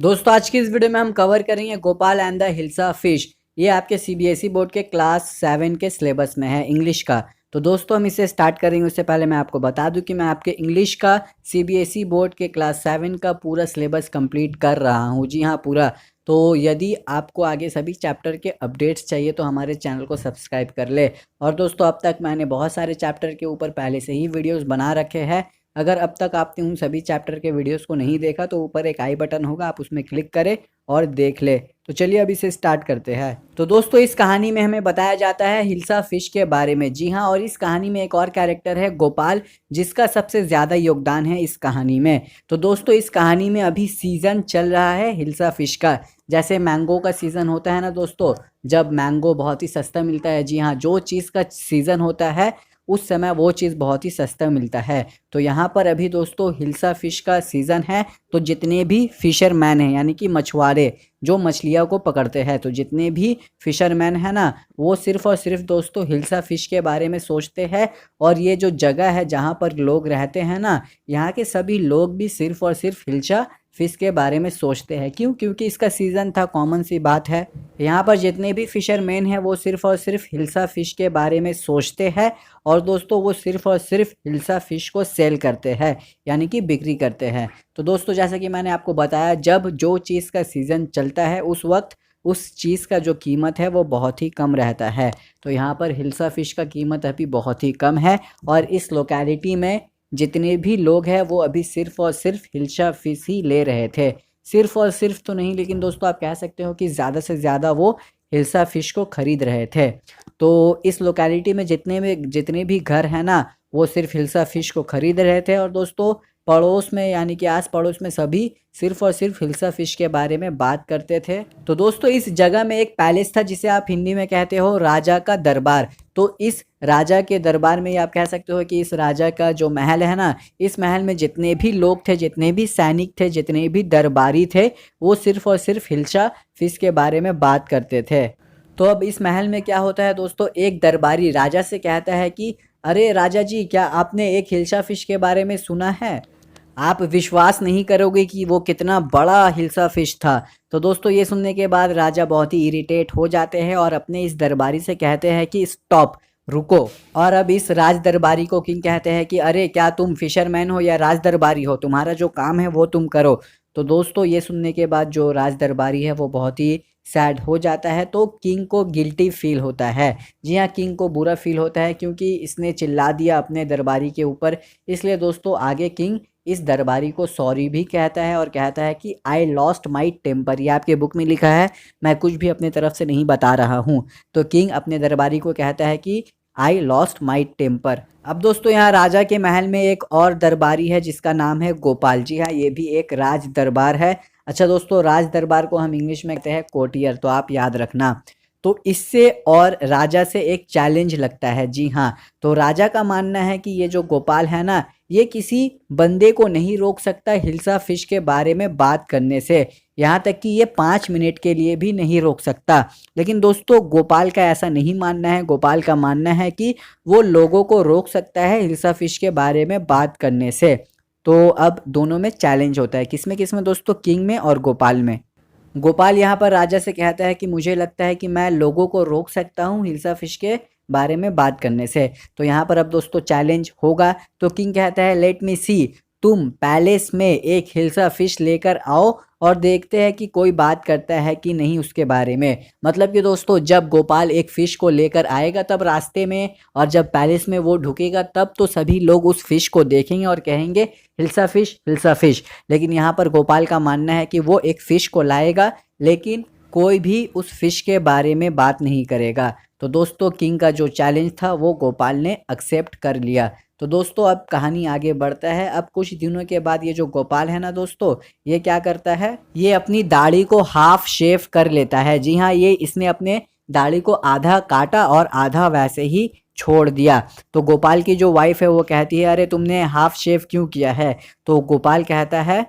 दोस्तों आज की इस वीडियो में हम कवर करेंगे Gopal and the hilsa fish. ये आपके सीबीएसई बोर्ड के क्लास 7 के सिलेबस में है इंग्लिश का। तो दोस्तों हम इसे स्टार्ट करेंगे उससे पहले मैं आपको बता दूं कि मैं आपके इंग्लिश का सीबीएसई बोर्ड के क्लास 7 का पूरा सिलेबस कंप्लीट कर रहा हूं। जी हाँ, पूरा। तो यदि आपको आगे सभी चैप्टर के अपडेट्स चाहिए तो हमारे चैनल को सब्सक्राइब कर ले। और दोस्तों अब तक मैंने बहुत सारे चैप्टर के ऊपर पहले से ही वीडियोज़ बना रखे हैं। अगर अब तक आपने उन सभी चैप्टर के वीडियोस को नहीं देखा तो ऊपर एक आई बटन होगा, आप उसमें क्लिक करें और देख ले। तो चलिए अब इसे स्टार्ट करते हैं। तो दोस्तों इस कहानी में हमें बताया जाता है हिल्सा फिश के बारे में। जी हाँ, और इस कहानी में एक और कैरेक्टर है गोपाल, जिसका सबसे ज़्यादा योगदान है इस कहानी में। तो दोस्तों इस कहानी में अभी सीज़न चल रहा है हिल्सा फिश का। जैसे मैंगो का सीज़न होता है ना दोस्तों, जब मैंगो बहुत ही सस्ता मिलता है। जी हाँ, जो चीज़ का सीज़न होता है उस समय वो चीज़ बहुत ही सस्ता मिलता है। तो यहाँ पर अभी दोस्तों हिल्सा फिश का सीज़न है। तो जितने भी फिशरमैन हैं यानी कि मछुआरे जो मछलियों को पकड़ते हैं, तो जितने भी फिशरमैन हैं ना, वो सिर्फ और सिर्फ दोस्तों हिल्सा फिश के बारे में सोचते हैं। और ये जो जगह है जहाँ पर लोग रहते हैं ना, यहाँ के सभी लोग भी सिर्फ और सिर्फ हिल्सा फिश के बारे में सोचते हैं। क्यों? क्योंकि इसका सीज़न था, कॉमन सी बात है। यहाँ पर जितने भी फिशरमैन हैं वो सिर्फ और सिर्फ हिल्सा फिश के बारे में सोचते हैं। और दोस्तों वो सिर्फ और सिर्फ हिल्सा फिश को सेल करते हैं यानी कि बिक्री करते हैं। तो दोस्तों जैसा कि मैंने आपको बताया, जब जो चीज़ का सीज़न चलता है उस वक्त उस चीज़ का जो कीमत है वो बहुत ही कम रहता है। तो यहाँ पर हिल्सा फिश का कीमत अभी बहुत ही कम है। और इस लोकेलिटी में जितने भी लोग हैं वो अभी सिर्फ और सिर्फ हिल्सा फिश ही ले रहे थे। सिर्फ और सिर्फ तो नहीं, लेकिन दोस्तों आप कह सकते हो कि ज़्यादा से ज़्यादा वो हिल्सा फिश को ख़रीद रहे थे। तो इस लोकेलिटी में जितने भी घर हैं ना, वो सिर्फ हिल्सा फिश को ख़रीद रहे थे। और दोस्तों पड़ोस में यानी कि आस पड़ोस में सभी सिर्फ और सिर्फ हिल्सा फिश के बारे में बात करते थे। तो दोस्तों इस जगह में एक पैलेस था जिसे आप हिंदी में कहते हो राजा का दरबार। तो इस राजा के दरबार में आप कह सकते हो कि इस राजा का जो महल है ना, इस महल में जितने भी लोग थे, जितने भी सैनिक थे, जितने भी दरबारी थे, वो सिर्फ और सिर्फ हिल्सा फिश के बारे में बात करते थे। तो अब इस महल में क्या होता है दोस्तों, एक दरबारी राजा से कहता है कि अरे राजा जी, क्या आपने एक हिल्सा फिश के बारे में सुना है? आप विश्वास नहीं करोगे कि वो कितना बड़ा हिल्सा फिश था। तो दोस्तों ये सुनने के बाद राजा बहुत ही इरिटेट हो जाते हैं और अपने इस दरबारी से कहते हैं कि स्टॉप, रुको। और अब इस राज दरबारी को किंग कहते हैं कि अरे क्या तुम फिशरमैन हो या राज दरबारी हो, तुम्हारा जो काम है वो तुम करो। तो दोस्तों ये सुनने के बाद जो राज दरबारी है वो बहुत ही सैड हो जाता है। तो किंग को गिल्टी फील होता है। जी हाँ, किंग को बुरा फील होता है क्योंकि इसने चिल्ला दिया अपने दरबारी के ऊपर। इसलिए दोस्तों आगे किंग इस दरबारी को सॉरी भी कहता है और कहता है कि आई लॉस्ट माई टेम्पर। ये आपके बुक में लिखा है, मैं कुछ भी अपने तरफ से नहीं बता रहा हूँ। तो किंग अपने दरबारी को कहता है कि आई लॉस्ट माई टेम्पर। अब दोस्तों यहाँ राजा के महल में एक और दरबारी है जिसका नाम है गोपाल। जी हाँ, ये भी एक राज दरबार है। अच्छा दोस्तों, राज दरबार को हम इंग्लिश में कहते हैं कोर्टियर, तो आप याद रखना। तो इससे और राजा से एक चैलेंज लगता है। जी हाँ, तो राजा का मानना है कि ये जो गोपाल है ना, ये किसी बंदे को नहीं रोक सकता हिल्सा फिश के बारे में बात करने से। यहाँ तक कि ये 5 मिनट के लिए भी नहीं रोक सकता। लेकिन दोस्तों गोपाल का ऐसा नहीं मानना है। गोपाल का मानना है कि वो लोगों को रोक सकता है हिल्सा फिश के बारे में बात करने से। तो अब दोनों में चैलेंज होता है, किसमें दोस्तों, किंग में और गोपाल में। गोपाल यहाँ पर राजा से कहता है कि मुझे लगता है कि मैं लोगों को रोक सकता हूँ हिल्सा फिश के बारे में बात करने से। तो यहाँ पर अब दोस्तों चैलेंज होगा। तो किंग कहता है लेट मी सी, तुम पैलेस में एक हिल्सा फिश लेकर आओ और देखते हैं कि कोई बात करता है कि नहीं उसके बारे में। मतलब कि दोस्तों जब गोपाल एक फ़िश को लेकर आएगा तब रास्ते में, और जब पैलेस में वो ढुकेगा तब तो सभी लोग उस फिश को देखेंगे और कहेंगे हिल्सा फिश, हिल्सा फिश। लेकिन यहाँ पर गोपाल का मानना है कि वो एक फ़िश को लाएगा लेकिन कोई भी उस फिश के बारे में बात नहीं करेगा। तो दोस्तों किंग का जो चैलेंज था वो गोपाल ने एक्सेप्ट कर लिया। तो दोस्तों अब कहानी आगे बढ़ता है। अब कुछ दिनों के बाद ये जो गोपाल है ना दोस्तों, ये क्या करता है, ये अपनी दाढ़ी को हाफ शेव कर लेता है। जी हाँ, ये इसने अपने दाढ़ी को आधा काटा और आधा वैसे ही छोड़ दिया। तो गोपाल की जो वाइफ है वो कहती है अरे तुमने हाफ शेव क्यों किया है? तो गोपाल कहता है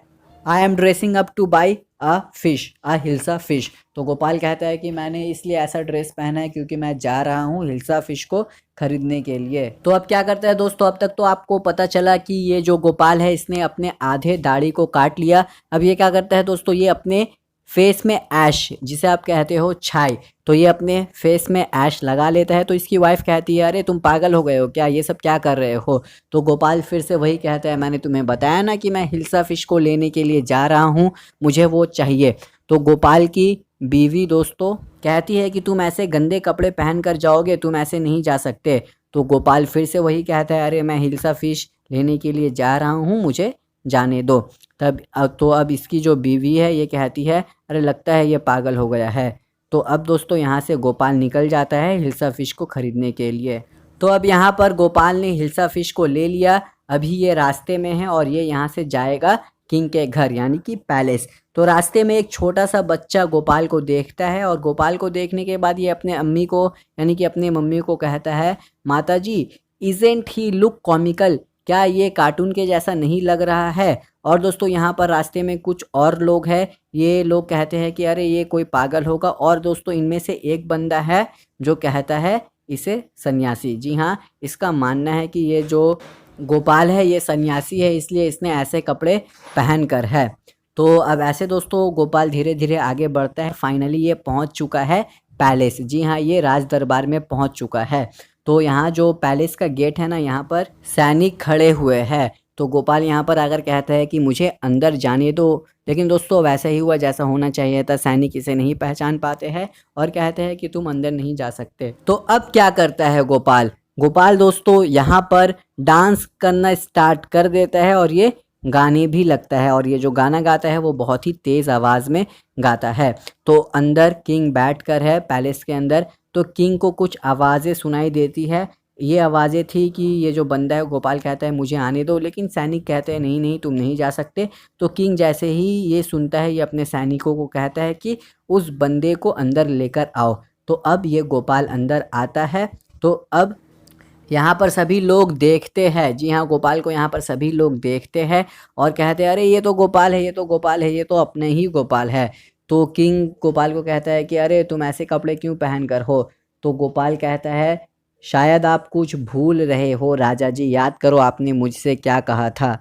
I am dressing up two by a fish, a hilsa fish. तो गोपाल कहता है कि मैंने इसलिए ऐसा ड्रेस पहना है क्योंकि मैं जा रहा हूँ हिल्सा फिश को खरीदने के लिए। तो अब क्या करता है दोस्तों, अब तक तो आपको पता चला कि ये जो गोपाल है इसने अपने आधे दाढ़ी को काट लिया। अब ये क्या करता है दोस्तों, ये अपने फेस में ऐश, जिसे आप कहते हो छाई, तो ये अपने फेस में ऐश लगा लेता है। तो इसकी वाइफ कहती है अरे तुम पागल हो गए हो क्या, ये सब क्या कर रहे हो। तो गोपाल फिर से वही कहता है मैंने तुम्हें बताया ना कि मैं हिल्सा फिश को लेने के लिए जा रहा हूँ, मुझे वो चाहिए। तो गोपाल की बीवी दोस्तों कहती है कि तुम ऐसे गंदे कपड़े पहन कर जाओगे, तुम ऐसे नहीं जा सकते। तो गोपाल फिर से वही कहता है अरे मैं हिल्सा फिश लेने के लिए जा रहा हूँ, मुझे जाने दो। तो अब इसकी जो बीवी है ये कहती है अरे लगता है ये पागल हो गया है। तो अब दोस्तों यहाँ से गोपाल निकल जाता है हिल्सा फिश को खरीदने के लिए। तो अब यहाँ पर गोपाल ने हिल्सा फिश को ले लिया, अभी ये रास्ते में है और ये यहाँ से जाएगा किंग के घर यानी कि पैलेस। तो रास्ते में एक छोटा सा बच्चा गोपाल को देखता है और गोपाल को देखने के बाद ये अपने अम्मी को यानी कि अपने मम्मी को कहता है माता जी इजेंट ही लुक कॉमिकल, क्या ये कार्टून के जैसा नहीं लग रहा है। और दोस्तों यहाँ पर रास्ते में कुछ और लोग हैं, ये लोग कहते हैं कि अरे ये कोई पागल होगा। और दोस्तों इनमें से एक बंदा है जो कहता है इसे सन्यासी। जी हाँ, इसका मानना है कि ये जो गोपाल है ये सन्यासी है, इसलिए इसने ऐसे कपड़े पहन कर है। तो अब ऐसे दोस्तों गोपाल धीरे धीरे आगे बढ़ता है, फाइनली ये पहुंच चुका है पैलेस। जी हाँ, ये राज दरबार में पहुंच चुका है। तो यहाँ जो पैलेस का गेट है ना, यहाँ पर सैनिक खड़े हुए हैं। तो गोपाल यहाँ पर आकर कहता है कि मुझे अंदर जाने दो, लेकिन दोस्तों वैसा ही हुआ जैसा होना चाहिए था, सैनिक इसे नहीं पहचान पाते हैं और कहते हैं कि तुम अंदर नहीं जा सकते। तो अब क्या करता है गोपाल, गोपाल दोस्तों यहाँ पर डांस करना स्टार्ट कर देता है और ये गाने भी लगता है। और ये जो गाना गाता है वो बहुत ही तेज़ आवाज़ में गाता है। तो अंदर किंग बैठ कर है पैलेस के अंदर। तो किंग को कुछ आवाज़ें सुनाई देती है, ये आवाज़ें थी कि ये जो बंदा है गोपाल कहता है मुझे आने दो, लेकिन सैनिक कहते हैं नहीं नहीं तुम नहीं जा सकते। तो किंग जैसे ही ये सुनता है ये अपने सैनिकों को कहता है कि उस बंदे को अंदर लेकर आओ। तो अब ये गोपाल अंदर आता है। तो अब यहाँ पर सभी लोग देखते हैं, जी हाँ गोपाल को यहाँ पर सभी लोग देखते हैं और कहते हैं अरे ये तो गोपाल है, ये तो गोपाल है, ये तो अपने ही गोपाल है। तो किंग गोपाल को कहता है कि अरे तुम ऐसे कपड़े क्यों पहन कर हो। तो गोपाल कहता है शायद आप कुछ भूल रहे हो राजा जी, याद करो आपने मुझसे क्या कहा था।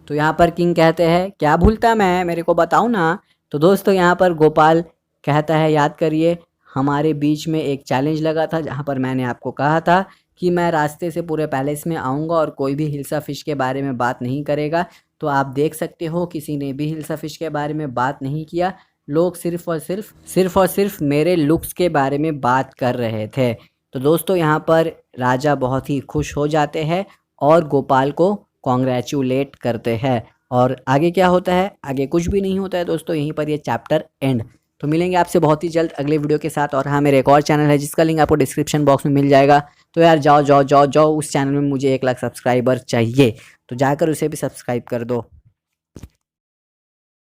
तो यहाँ पर किंग कहते हैं क्या भूलता मैं, मेरे को बताओ ना। तो दोस्तों यहाँ पर गोपाल कहता है याद करिए हमारे बीच में एक चैलेंज लगा था जहाँ पर मैंने आपको कहा था कि मैं रास्ते से पूरे पैलेस में आऊँगा और कोई भी हिल्सा फिश के बारे में बात नहीं करेगा। तो आप देख सकते हो किसी ने भी हिल्सा फिश के बारे में बात नहीं किया, लोग सिर्फ़ और सिर्फ मेरे लुक्स के बारे में बात कर रहे थे। तो दोस्तों यहाँ पर राजा बहुत ही खुश हो जाते हैं और गोपाल को कॉन्ग्रेचुलेट करते हैं। और आगे क्या होता है, आगे कुछ भी नहीं होता है दोस्तों, यहीं पर ये चैप्टर एंड। तो मिलेंगे आपसे बहुत ही जल्द अगले वीडियो के साथ। और हाँ, मेरे एक और चैनल है जिसका लिंक आपको डिस्क्रिप्शन बॉक्स में मिल जाएगा। तो यार जाओ जाओ जाओ जाओ, उस चैनल में मुझे 1 लाख सब्सक्राइबर चाहिए, तो जाकर उसे भी सब्सक्राइब कर दो।